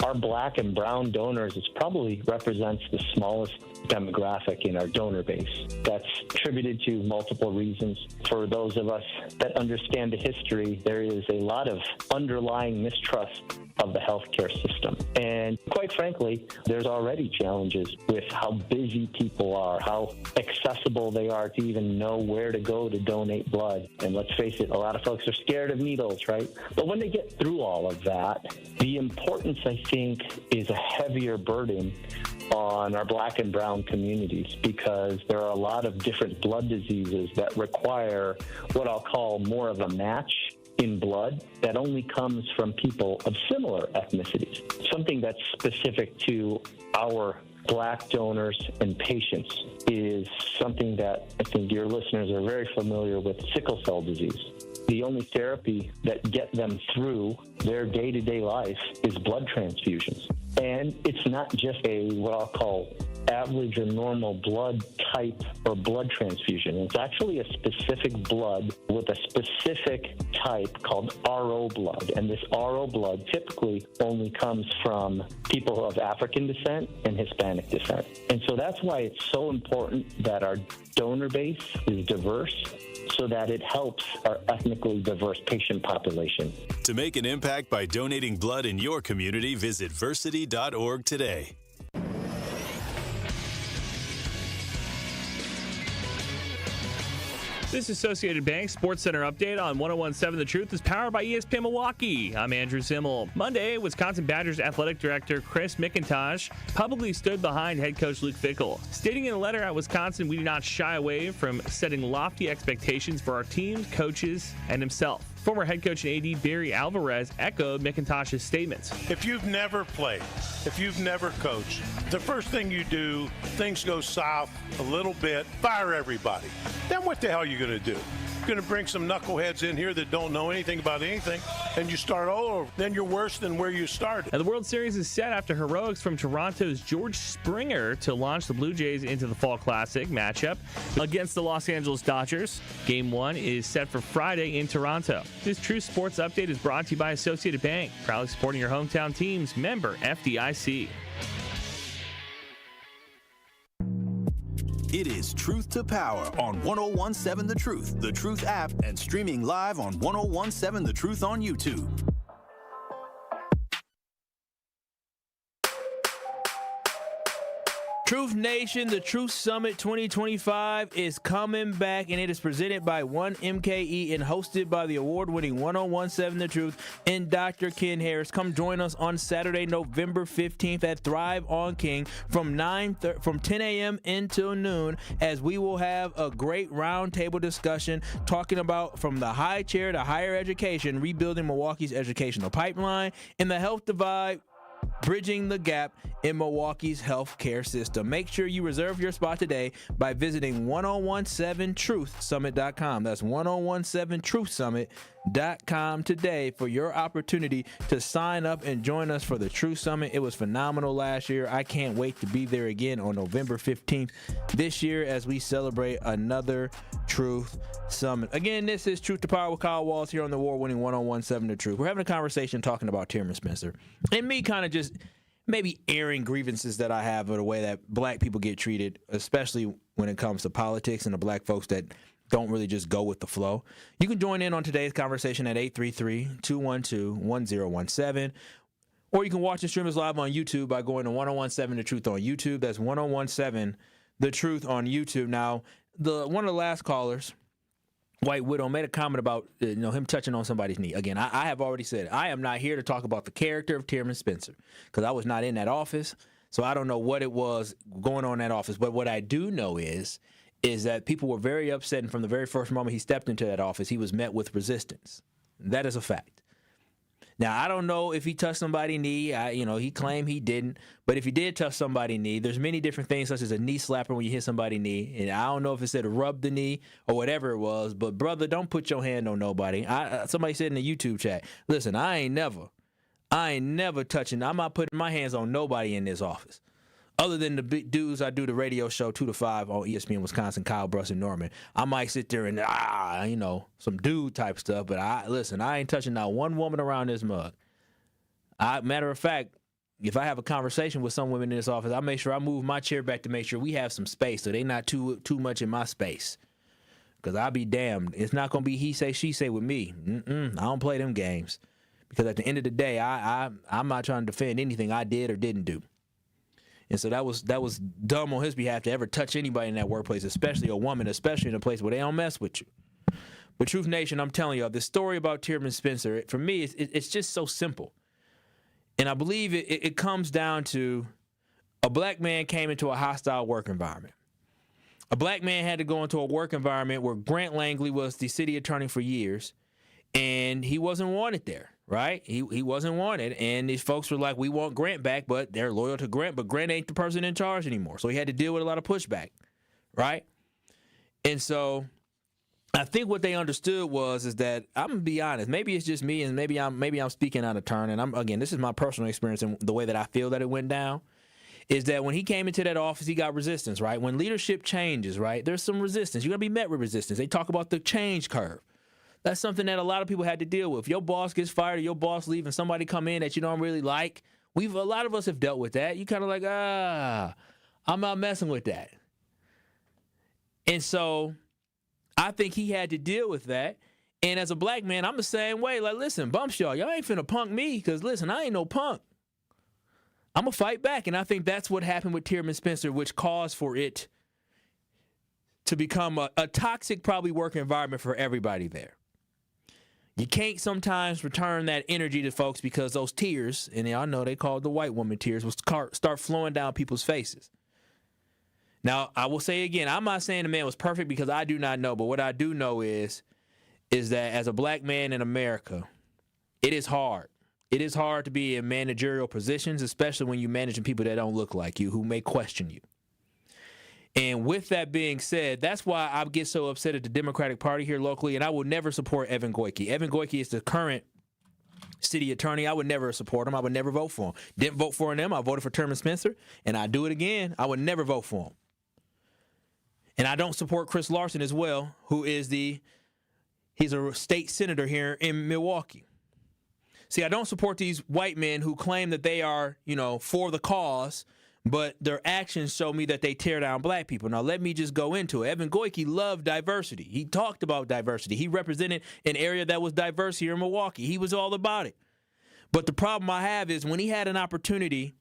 our black and brown donors probably represents the smallest demographic in our donor base. That's attributed to multiple reasons. For those of us that understand the history, there is a lot of underlying mistrust of the healthcare system. And quite frankly, there's already challenges with how busy people are, how accessible they are to even know where to go to donate blood. And let's face it, a lot of folks are scared of needles, right? But when they get through all of that, the importance, I think, is a heavier burden on our black and brown communities, because there are a lot of different blood diseases that require what I'll call more of a match in blood that only comes from people of similar ethnicities. Something that's specific to our black donors and patients is something that I think your listeners are very familiar with: sickle cell disease. The only therapy that get them through their day-to-day life is blood transfusions. And it's not just a what I'll call average or normal blood type or blood transfusion. It's actually a specific blood with a specific type called RO blood. And this RO blood typically only comes from people of African descent and Hispanic descent. And so that's why it's so important that our donor base is diverse, so that it helps our ethnically diverse patient population. To make an impact by donating blood in your community, visit versity.org today. This Associated Bank Sports Center update on 101.7 The Truth is powered by ESPN Milwaukee. I'm Andrew Zimmel. Monday, Wisconsin Badgers athletic director Chris McIntosh publicly stood behind head coach Luke Fickell, stating in a letter at Wisconsin, "We do not shy away from setting lofty expectations for our teams, coaches, and himself." Former head coach and AD Barry Alvarez echoed McIntosh's statements. If you've never played, if you've never coached, the first thing you do, things go south a little bit, fire everybody. Then what the hell are you going to do? You're going to bring some knuckleheads in here that don't know anything about anything, and you start all over. Then you're worse than where you started. Now, the World Series is set after heroics from Toronto's George Springer to launch the Blue Jays into the Fall Classic matchup against the Los Angeles Dodgers. Game 1 is set for Friday in Toronto. This True Sports Update is brought to you by Associated Bank, proudly supporting your hometown teams. Member FDIC. It is Truth to Power on 101.7 The Truth app, and streaming live on 101.7 The Truth on YouTube. Truth Nation, the Truth Summit 2025 is coming back, and it is presented by 1MKE and hosted by the award-winning 1017 The Truth and Dr. Ken Harris. Come join us on Saturday, November 15th at Thrive on King from 10 a.m. until noon, as we will have a great roundtable discussion talking about from the high chair to higher education, rebuilding Milwaukee's educational pipeline and the health divide, bridging the gap in Milwaukee's healthcare system. Make sure you reserve your spot today by visiting 1017truthsummit.com. That's 1017truthsummit.com today for your opportunity to sign up and join us for the Truth Summit. It was phenomenal last year. I can't wait to be there again on November 15th this year as we celebrate another Truth Summit. Again, this is Truth to Power with Kyle Wallace here on the award-winning 1017 The Truth. We're having a conversation talking about Tearman Spencer and me kind of just maybe airing grievances that I have of the way that black people get treated, especially when it comes to politics and the black folks that don't really just go with the flow. You can join in on today's conversation at 833-212-1017, or you can watch and stream us live on YouTube by going to 1017 The Truth on YouTube. That's 1017 The Truth on YouTube. Now, one of the last callers, White Widow, made a comment about him touching on somebody's knee. Again, I have already said I am not here to talk about the character of Tearman Spencer because I was not in that office, so I don't know what it was going on in that office. But what I do know is that people were very upset, and from the very first moment he stepped into that office, he was met with resistance. That is a fact. Now, I don't know if he touched somebody's knee. He claimed he didn't. But if he did touch somebody's knee, there's many different things, such as a knee slapper when you hit somebody's knee. And I don't know if it said rub the knee or whatever it was. But, brother, don't put your hand on nobody. Somebody said in the YouTube chat, listen, I ain't never touching. I'm not putting my hands on nobody in this office. Other than the big dudes I do the radio show 2 to 5 on ESPN Wisconsin, Kyle, Bruss, and Norman. I might sit there and, some dude type stuff. But I ain't touching not one woman around this mug. Matter of fact, if I have a conversation with some women in this office, I make sure I move my chair back to make sure we have some space so they not too much in my space. Because I'll be damned. It's not going to be he say, she say with me. I don't play them games. Because at the end of the day, I'm not trying to defend anything I did or didn't do. And so that was dumb on his behalf to ever touch anybody in that workplace, especially a woman, especially in a place where they don't mess with you. But Truth Nation, I'm telling y'all, this story about Tearman Spencer, for me, it's just so simple. And I believe it comes down to a black man came into a hostile work environment. A black man had to go into a work environment where Grant Langley was the city attorney for years, and he wasn't wanted there. Right? He wasn't wanted, and these folks were like, we want Grant back, but they're loyal to Grant, but Grant ain't the person in charge anymore. So he had to deal with a lot of pushback, right? And so I think what they understood is that, I'm going to be honest, maybe it's just me, and maybe I'm speaking out of turn, and this is my personal experience and the way that I feel that it went down, is that when he came into that office, he got resistance, right? When leadership changes, right, there's some resistance. You're going to be met with resistance. They talk about the change curve. That's something that a lot of people had to deal with. If your boss gets fired or your boss leaves and somebody come in that you don't really like, a lot of us have dealt with that. You kind of like, I'm not messing with that. And so I think he had to deal with that. And as a black man, I'm the same way. Like, listen, bumps y'all ain't finna punk me because, listen, I ain't no punk. I'm going to fight back. And I think that's what happened with Tearman Spencer, which caused for it to become a toxic, probably, work environment for everybody there. You can't sometimes return that energy to folks because those tears, and y'all know they call it the white woman tears, will start flowing down people's faces. Now, I will say again, I'm not saying the man was perfect because I do not know, but what I do know is that as a black man in America, it is hard. It is hard to be in managerial positions, especially when you're managing people that don't look like you, who may question you. And with that being said, that's why I get so upset at the Democratic Party here locally, and I will never support Evan Goyke. Evan Goyke is the current city attorney. I would never support him. I would never vote for him. Didn't vote for him. I voted for Tearman Spencer, and I do it again. I would never vote for him. And I don't support Chris Larson as well, who is he's a state senator here in Milwaukee. See, I don't support these white men who claim that they are, for the cause, but their actions show me that they tear down black people. Now, let me just go into it. Evan Goyke loved diversity. He talked about diversity. He represented an area that was diverse here in Milwaukee. He was all about it. But the problem I have is when he had an opportunity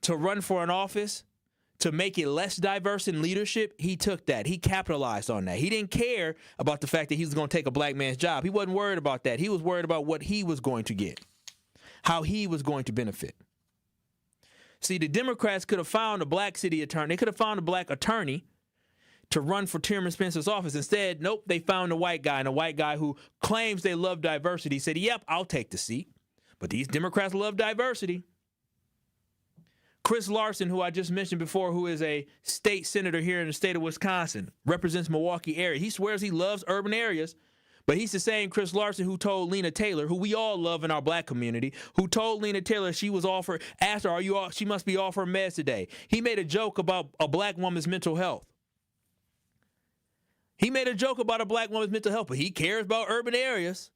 to run for an office to make it less diverse in leadership, he took that. He capitalized on that. He didn't care about the fact that he was going to take a black man's job. He wasn't worried about that. He was worried about what he was going to get, how he was going to benefit. See, the Democrats could have found a black city attorney. They could have found a black attorney to run for Tearman Spencer's office. Instead, nope, they found a white guy, and a white guy who claims they love diversity said, yep, I'll take the seat. But these Democrats love diversity. Chris Larson, who I just mentioned before, who is a state senator here in the state of Wisconsin, represents Milwaukee area. He swears he loves urban areas, but he's the same Chris Larson who told Lena Taylor, who we all love in our black community, who told Lena Taylor she was offered, asked her, she must be off her meds today. He made a joke about a black woman's mental health. He made a joke about a black woman's mental health, but he cares about urban areas.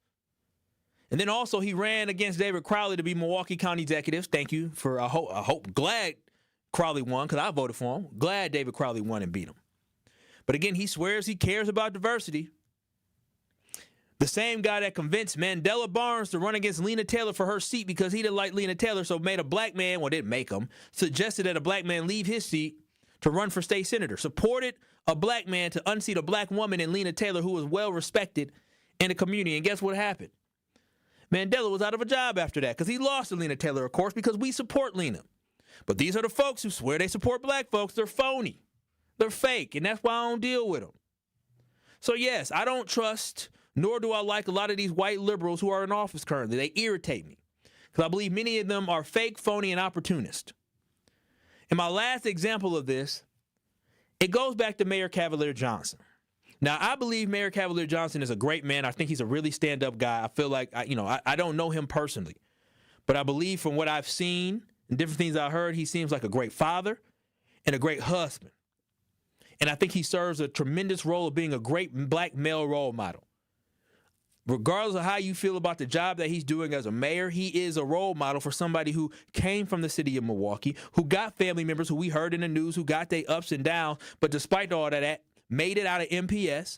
And then also he ran against David Crowley to be Milwaukee County Executive. Thank you for, glad Crowley won because I voted for him. Glad David Crowley won and beat him. But again, he swears he cares about diversity. The same guy that convinced Mandela Barnes to run against Lena Taylor for her seat because he didn't like Lena Taylor, so made a black man, well, didn't make him, suggested that a black man leave his seat to run for state senator. Supported a black man to unseat a black woman in Lena Taylor who was well respected in the community. And guess what happened? Mandela was out of a job after that because he lost to Lena Taylor, of course, because we support Lena. But these are the folks who swear they support black folks. They're phony. They're fake, and that's why I don't deal with them. So, yes, I don't trust, nor do I like a lot of these white liberals who are in office currently. They irritate me because I believe many of them are fake, phony, and opportunist. And my last example of this, it goes back to Mayor Cavalier Johnson. Now, I believe Mayor Cavalier Johnson is a great man. I think he's a really stand-up guy. I feel like, I don't know him personally. But I believe from what I've seen and different things I heard, he seems like a great father and a great husband. And I think he serves a tremendous role of being a great black male role model. Regardless of how you feel about the job that he's doing as a mayor, he is a role model for somebody who came from the city of Milwaukee, who got family members who we heard in the news, who got their ups and downs. But despite all of that, made it out of MPS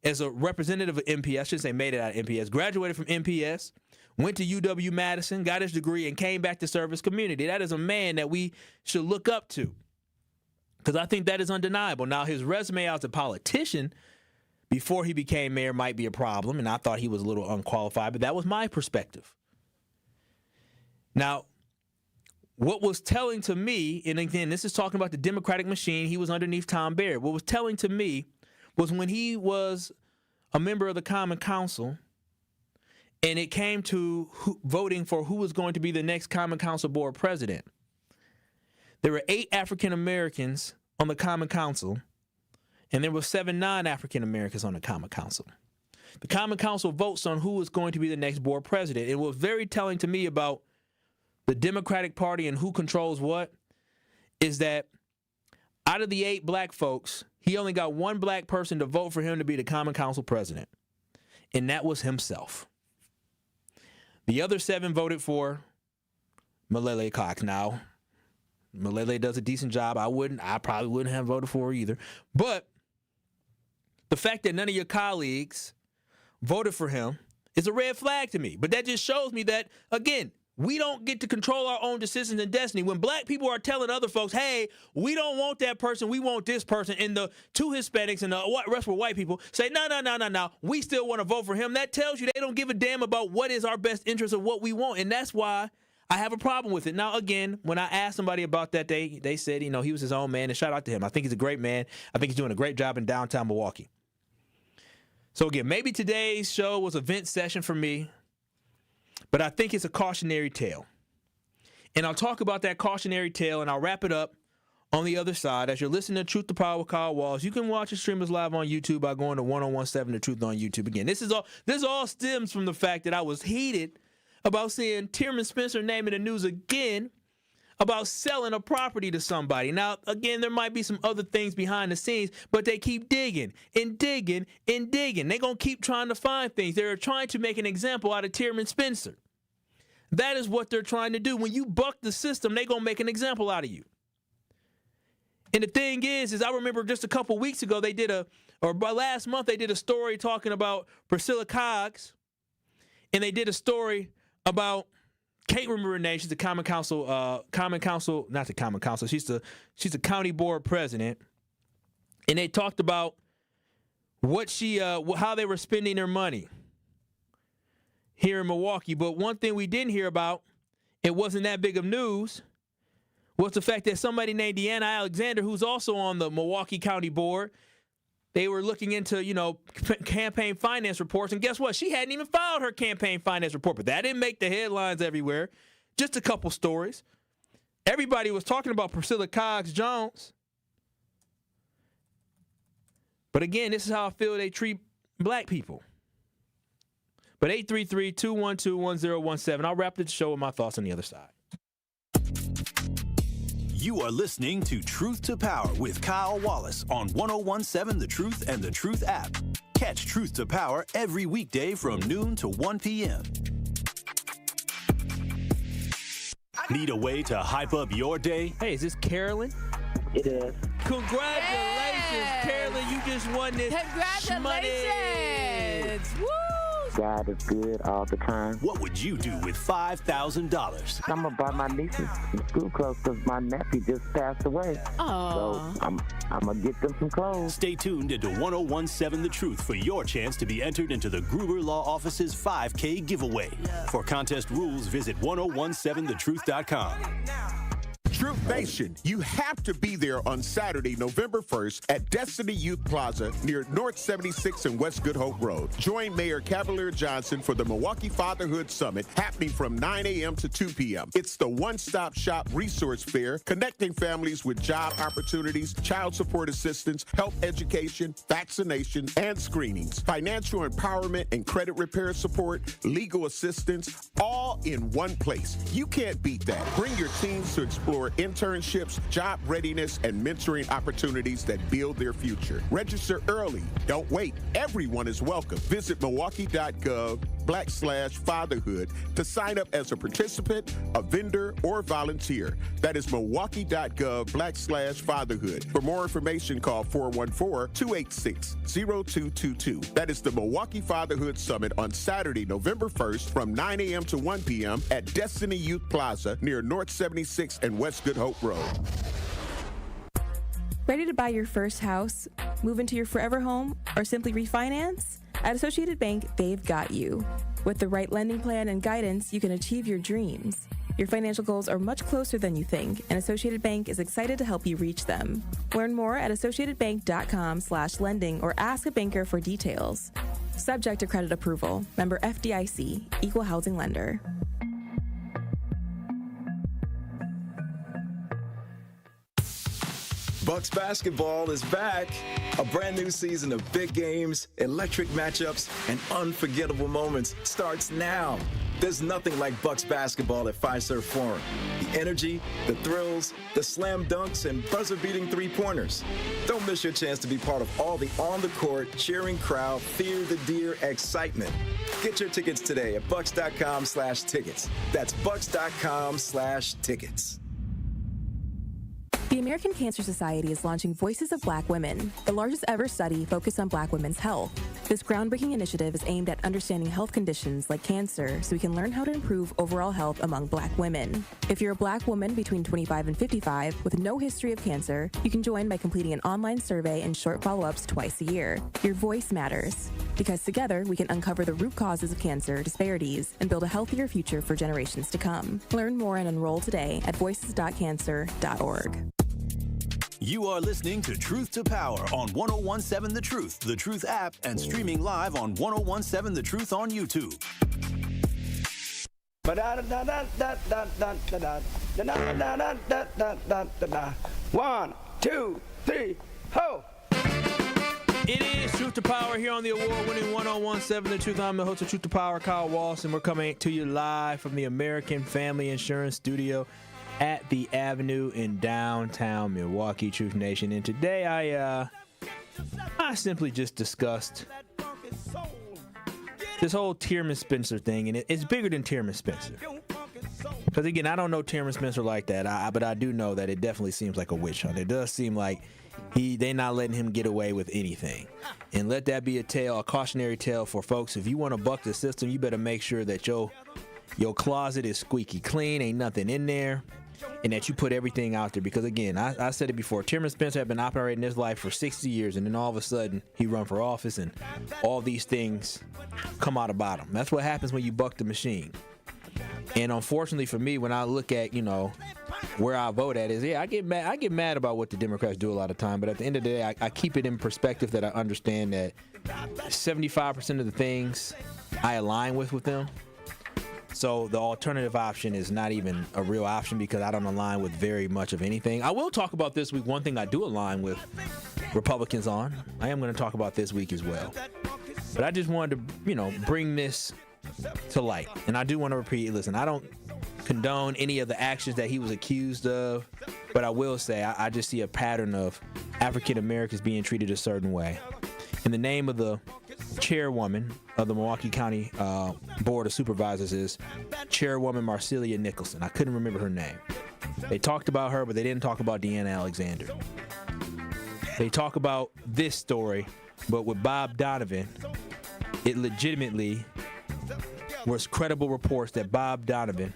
as a representative of MPS. I should say made it out of MPS. Graduated from MPS, went to UW-Madison, got his degree, and came back to serve his community. That is a man that we should look up to because I think that is undeniable. Now, his resume as a politician before he became mayor might be a problem, and I thought he was a little unqualified, but that was my perspective. Now, what was telling to me, and again, this is talking about the Democratic machine, he was underneath Tom Barrett. What was telling to me was when he was a member of the Common Council and it came to voting for who was going to be the next Common Council board president, there were 8 African Americans on the Common Council and there were 7 non-African Americans on the Common Council. The Common Council votes on who is going to be the next board president. It was very telling to me about the Democratic Party and who controls what is that out of the 8 black folks, he only got 1 black person to vote for him to be the Common Council president, and that was himself. The other 7 voted for Malele Cox. Now, Malele does a decent job. I probably wouldn't have voted for her either. But the fact that none of your colleagues voted for him is a red flag to me. But that just shows me that, again, we don't get to control our own decisions and destiny. When black people are telling other folks, hey, we don't want that person, we want this person, and the 2 Hispanics and the rest were white people say, no, we still want to vote for him, that tells you they don't give a damn about what is our best interest of what we want. And that's why I have a problem with it. Now, again, when I asked somebody about that, they said, he was his own man, and shout out to him. I think he's a great man. I think he's doing a great job in downtown Milwaukee. So again, maybe today's show was a vent session for me, but I think it's a cautionary tale. And I'll talk about that cautionary tale, and I'll wrap it up on the other side. As you're listening to Truth to Power with Kyle Wallace, you can watch the streamers live on YouTube by going to 1017 The Truth on YouTube. Again, this all stems from the fact that I was heated about seeing Tearman Spencer name in the news again about selling a property to somebody. Now, again, there might be some other things behind the scenes, but they keep digging and digging and digging. They're going to keep trying to find things. They're trying to make an example out of Tearman Spencer. That is what they're trying to do. When you buck the system, they're going to make an example out of you. And the thing is I remember just a couple weeks ago, last month, they did a story talking about Priscilla Cox, and they did a story about Kate Renee, she's the Common Council, not the Common Council. She's the county board president, and they talked about how they were spending their money here in Milwaukee. But one thing we didn't hear about, it wasn't that big of news, was the fact that somebody named Deanna Alexander, who's also on the Milwaukee County Board, they were looking into, campaign finance reports, and guess what? She hadn't even filed her campaign finance report, but that didn't make the headlines everywhere. Just a couple stories. Everybody was talking about Priscilla Cox Jones. But again, this is how I feel they treat black people. But 833-212-1017. I'll wrap the show with my thoughts on the other side. You are listening to Truth to Power with Kyle Wallace on 101.7 The Truth and The Truth app. Catch Truth to Power every weekday from noon to 1 p.m. Need a way to hype up your day? Hey, is this Carolyn? It is. Congratulations, Carolyn. You just won this Congratulations. Woo! God is good all the time. What would you do with $5,000? I'm going to buy my nieces some school clothes because my nephew just passed away. Aww. So I'm going to get them some clothes. Stay tuned into 101.7 The Truth for your chance to be entered into the Gruber Law Office's 5K giveaway. For contest rules, visit 1017thetruth.com. Truth Nation, you have to be there on Saturday, November 1st at Destiny Youth Plaza near North 76 and West Good Hope Road. Join Mayor Cavalier Johnson for the Milwaukee Fatherhood Summit happening from 9 a.m. to 2 p.m. It's the one-stop shop resource fair connecting families with job opportunities, child support assistance, health education, vaccination, and screenings, financial empowerment and credit repair support, legal assistance, all in one place. You can't beat that. Bring your teams to explore internships, job readiness, and mentoring opportunities that build their future. Register early. Don't wait. Everyone is welcome. Visit milwaukee.gov/fatherhood to sign up as a participant, a vendor, or volunteer. That is milwaukee.gov/fatherhood. For more information, call 414-286-0222. That is the Milwaukee Fatherhood Summit on Saturday, November 1st from 9 a.m. to 1 p.m. at Destiny Youth Plaza near North 76 and West Good Hope Road. Ready to buy your first house, move into your forever home, or simply refinance? At Associated Bank, they've got you. With the right lending plan and guidance, you can achieve your dreams. Your financial goals are much closer than you think, and Associated Bank is excited to help you reach them. Learn more at associatedbank.com/lending or ask a banker for details. Subject to credit approval. Member FDIC, Equal Housing Lender. Bucks basketball is back. A brand new season of big games, electric matchups, and unforgettable moments starts now. There's nothing like Bucks basketball at Fiserv Forum. The energy, the thrills, the slam dunks, and buzzer-beating three-pointers. Don't miss your chance to be part of all the on-the-court, cheering crowd, fear the deer excitement. Get your tickets today at bucks.com/tickets. That's bucks.com/tickets. The American Cancer Society is launching Voices of Black Women, the largest ever study focused on Black women's health. This groundbreaking initiative is aimed at understanding health conditions like cancer so we can learn how to improve overall health among Black women. If you're a Black woman between 25 and 55 with no history of cancer, you can join by completing an online survey and short follow-ups twice a year. Your voice matters, because together we can uncover the root causes of cancer disparities and build a healthier future for generations to come. Learn more and enroll today at voices.cancer.org. You are listening to Truth to Power on 101.7 The Truth app, and streaming live on 101.7 The Truth on YouTube. 1, 2, 3, ho! It is Truth to Power here on the award-winning 101.7 The Truth. I'm the host of Truth to Power, Kyle Wallace, and we're coming to you live from the American Family Insurance Studio at the Avenue in downtown Milwaukee, Truth Nation. And today I simply just discussed this whole Tearman Spencer thing, and it's bigger than Tearman Spencer. Because again, I don't know Tearman Spencer like that, but I do know that it definitely seems like a witch hunt. It does seem like they're not letting him get away with anything. And let that be a cautionary tale for folks. If you want to buck the system, you better make sure that your your closet is squeaky clean, ain't nothing in there, and that you put everything out there. Because, again, I said it before, Tearman Spencer had been operating his life for 60 years, and then all of a sudden he run for office, and all these things come out about him. That's what happens when you buck the machine. And unfortunately for me, when I look at, where I vote at is, I get mad about what the Democrats do a lot of time, but at the end of the day, I keep it in perspective that I understand that 75% of the things I align with them. So the alternative option is not even a real option because I don't align with very much of anything. I will talk about this week one thing I do align with Republicans on. I am going to talk about this week as well. But I just wanted to, bring this to light. And I do want to repeat, listen, I don't condone any of the actions that he was accused of, but I will say I just see a pattern of African Americans being treated a certain way. In the name of the chairwoman of the Milwaukee County Board of Supervisors is Chairwoman Marcelia Nicholson. I couldn't remember her name. They talked about her, but they didn't talk about Deanna Alexander. They talk about this story, but with Bob Donovan, it legitimately was credible reports that Bob Donovan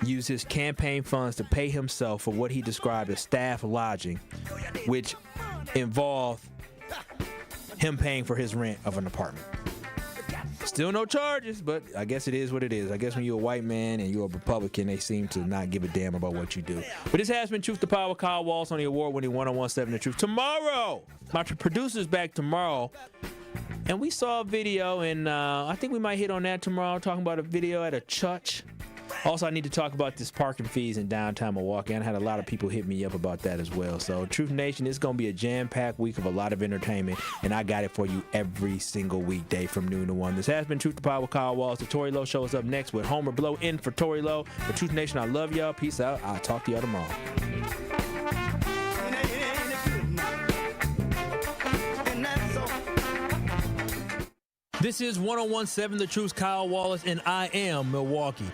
used his campaign funds to pay himself for what he described as staff lodging, which involved him paying for his rent of an apartment. Still no charges, but I guess it is what it is. I guess when you're a white man and you're a Republican, they seem to not give a damn about what you do. But this has been Truth to Power. Kyle Wallace on the award-winning 101.7 The Truth. Tomorrow, my producer's back tomorrow. And we saw a video, and I think we might hit on that tomorrow, talking about a video at a church. Also, I need to talk about this parking fees in downtown Milwaukee. And I had a lot of people hit me up about that as well. So, Truth Nation, it's going to be a jam-packed week of a lot of entertainment, and I got it for you every single weekday from noon to 1. This has been Truth to Power with Kyle Wallace. The Tory Lowe Show is up next with Homer Blow in for Tory Lowe. For Truth Nation, I love y'all. Peace out. I'll talk to y'all tomorrow. This is 101.7 The Truth, Kyle Wallace, and I am Milwaukee.